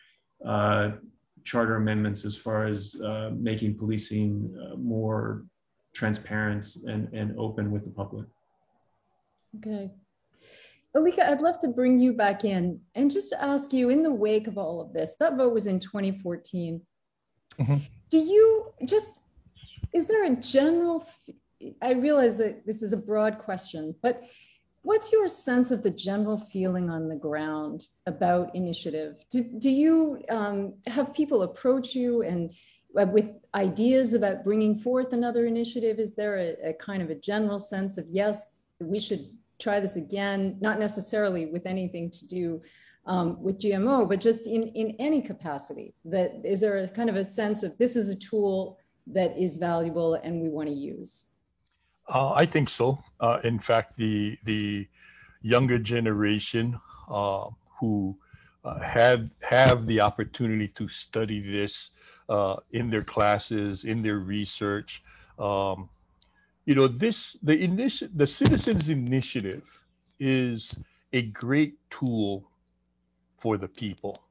charter amendments as far as making policing more transparent and open with the public. Okay. Alika, I'd love to bring you back in and just ask you, in the wake of all of this, that vote was in 2014. Mm-hmm. Is there a general, I realize that this is a broad question, but what's your sense of the general feeling on the ground about initiative? Do you have people approach you and with ideas about bringing forth another initiative? Is there a kind of a general sense of, yes, we should try this again, not necessarily with anything to do with GMO, but just in any capacity? Is there a kind of a sense of this is a tool that is valuable and we want to use? I think so. In fact, the younger generation who have the opportunity to study this in their classes, in their research, the Citizens Initiative is a great tool for the people.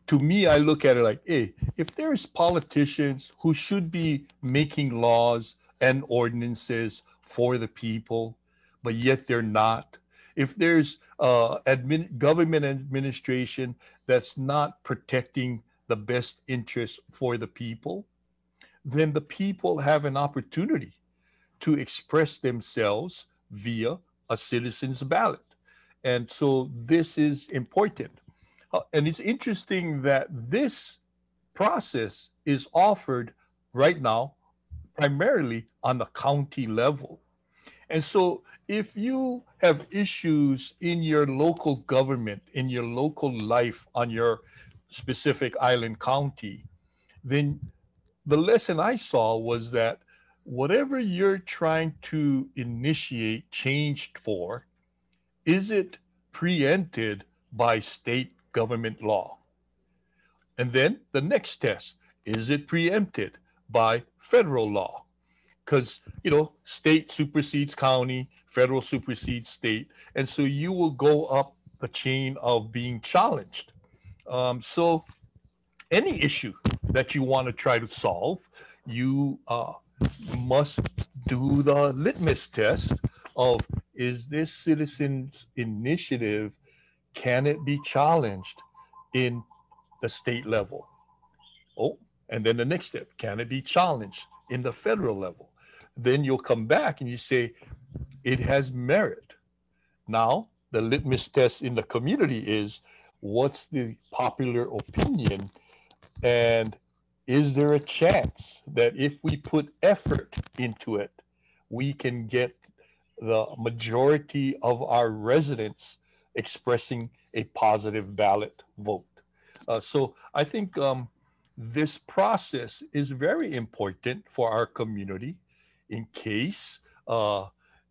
To me, I look at it like, hey, if there's politicians who should be making laws and ordinances for the people, but yet they're not. If there's government administration that's not protecting the best interests for the people, then the people have an opportunity to express themselves via a citizen's ballot. And so this is important. And it's interesting that this process is offered right now primarily on the county level. And so if you have issues in your local government, in your local life on your specific island county, then the lesson I saw was that whatever you're trying to initiate change for, is it preempted by state government law? And then the next test, is it preempted by federal law? because, state supersedes county, federal supersedes state. And so you will go up the chain of being challenged. So any issue that you want to try to solve, you must do the litmus test of, is this citizens initiative, can it be challenged in the state level? Oh, and then the next step, can it be challenged in the federal level? Then you'll come back and you say, it has merit. Now, the litmus test in the community is, what's the popular opinion? And is there a chance that if we put effort into it, we can get the majority of our residents expressing a positive ballot vote? So I think this process is very important for our community in case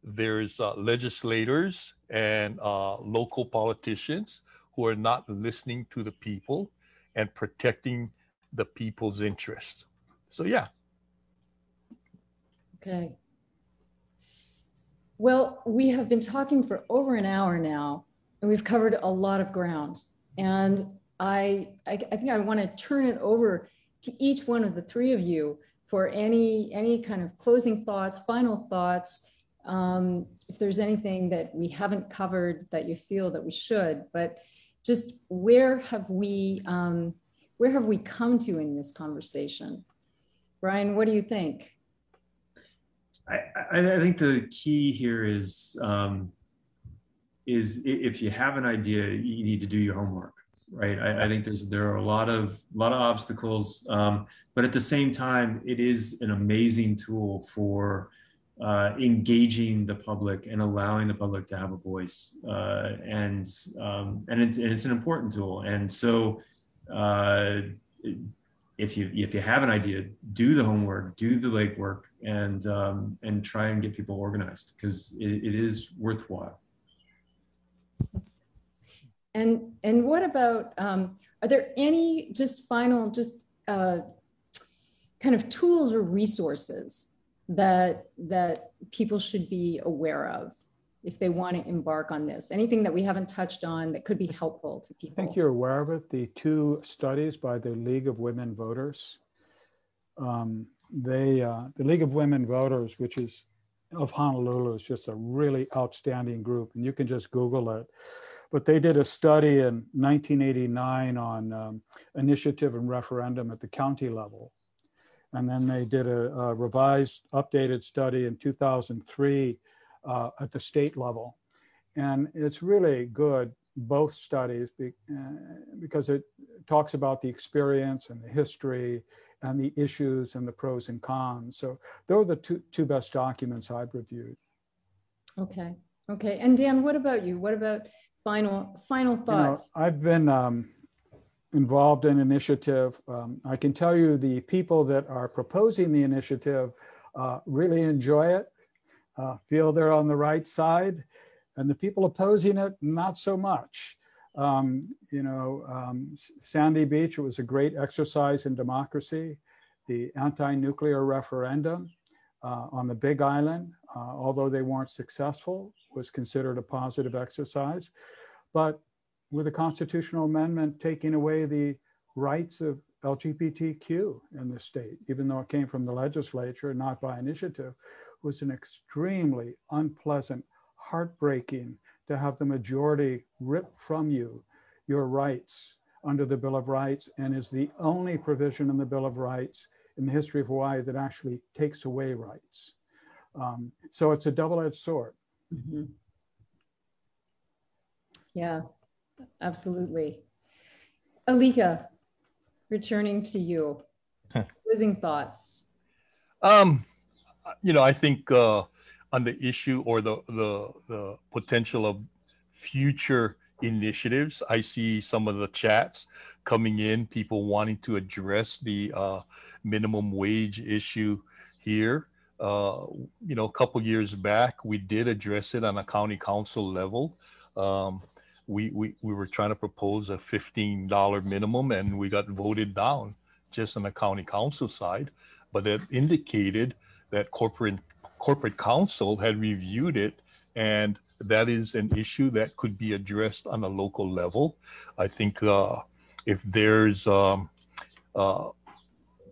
there's legislators and local politicians who are not listening to the people and protecting the people's interest. So, yeah. Okay. Well, we have been talking for over an hour now, and we've covered a lot of ground. And I think I want to turn it over to each one of the three of you for any kind of closing thoughts, final thoughts. If there's anything that we haven't covered that you feel that we should, but just where have we come to in this conversation? Brian, what do you think? I think the key here is if you have an idea, you need to do your homework, right? I think there are a lot of obstacles, but at the same time, it is an amazing tool for engaging the public and allowing the public to have a voice, and it's an important tool. And so, if you have an idea, do the homework, do the legwork, and try and get people organized, because it is worthwhile. And what about, are there any final kind of tools or resources that people should be aware of if they want to embark on this? Anything that we haven't touched on that could be helpful to people? I think you're aware of it. The two studies by the League of Women Voters. The League of Women Voters, which is of Honolulu, is just a really outstanding group, and you can just Google it. But they did a study in 1989 on initiative and referendum at the county level. And then they did a revised, updated study in 2003 at the state level. And it's really good, both studies, because it talks about the experience and the history and the issues and the pros and cons. So those are the two best documents I've reviewed. Okay. And Dan, what about you? What about final thoughts? I've been involved in initiative. I can tell you the people that are proposing the initiative really enjoy it, feel they're on the right side, and the people opposing it, not so much. Sandy Beach, it was a great exercise in democracy. The anti-nuclear referendum on the Big Island, although they weren't successful, was considered a positive exercise. But with a constitutional amendment taking away the rights of LGBTQ in the state, even though it came from the legislature, not by initiative, was an extremely unpleasant, heartbreaking to have the majority rip from you your rights under the Bill of Rights, and is the only provision in the Bill of Rights in the history of Hawaii that actually takes away rights. So it's a double-edged sword. Mm-hmm. Yeah, absolutely. Alika, returning to you, closing thoughts. I think on the issue or the potential of future initiatives, I see some of the chats coming in, people wanting to address the minimum wage issue here. A couple years back, we did address it on a county council level. We were trying to propose a $15 minimum, and we got voted down just on the county council side. But that indicated that corporate counsel had reviewed it, and that is an issue that could be addressed on a local level. I think if there's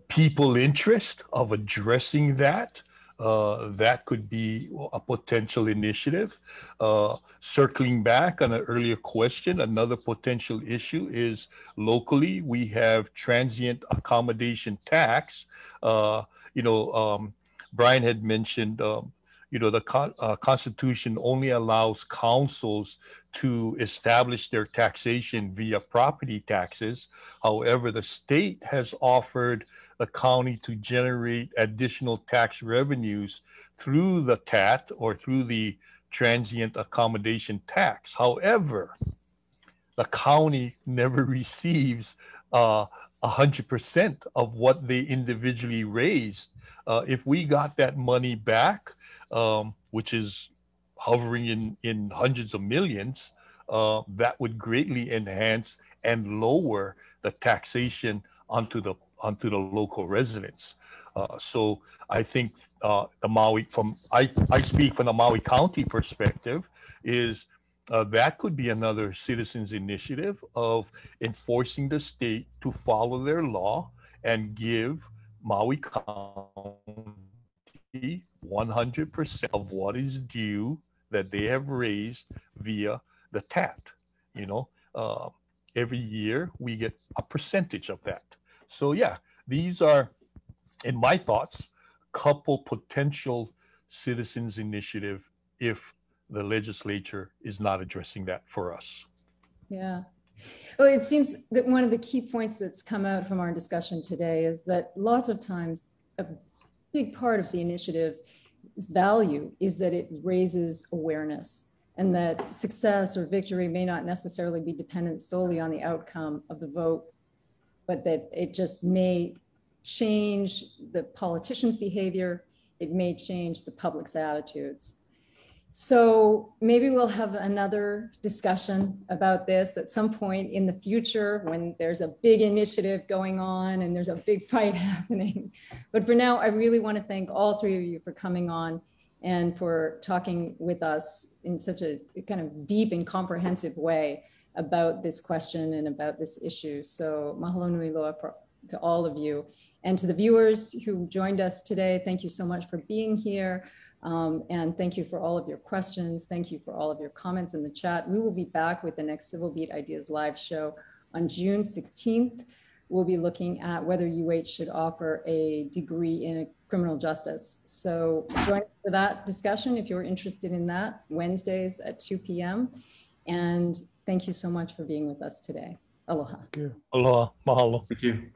people interest of addressing that, that could be a potential initiative. Circling back on an earlier question, another potential issue is locally we have Transient Accommodation Tax. Brian had mentioned, the Constitution only allows councils to establish their taxation via property taxes. However, the state has offered the county to generate additional tax revenues through the TAT or through the Transient Accommodation Tax. However, the county never receives 100% of what they individually raised. If we got that money back, which is hovering in hundreds of millions, that would greatly enhance and lower the taxation onto the local residents. So I think the Maui, I speak from the Maui County perspective, is that could be another citizens initiative of enforcing the state to follow their law and give Maui County 100% of what is due that they have raised via the TAT. Every year we get a percentage of that. So yeah, these are, in my thoughts, couple potential citizens initiative if the legislature is not addressing that for us. Yeah. Well, it seems that one of the key points that's come out from our discussion today is that lots of times a big part of the initiative's value is that it raises awareness, and that success or victory may not necessarily be dependent solely on the outcome of the vote, but that it just may change the politicians' behavior. It may change the public's attitudes. So maybe we'll have another discussion about this at some point in the future when there's a big initiative going on and there's a big fight happening. But for now, I really want to thank all three of you for coming on and for talking with us in such a kind of deep and comprehensive way about this question and about this issue. So mahalo nui loa to all of you. And to the viewers who joined us today, thank you so much for being here. And thank you for all of your questions. Thank you for all of your comments in the chat. We will be back with the next Civil Beat Ideas live show on June 16th. We'll be looking at whether UH should offer a degree in criminal justice. So join us for that discussion if you're interested in that, Wednesdays at 2 p.m. And thank you so much for being with us today. Aloha. Thank you. Aloha. Mahalo. Thank you.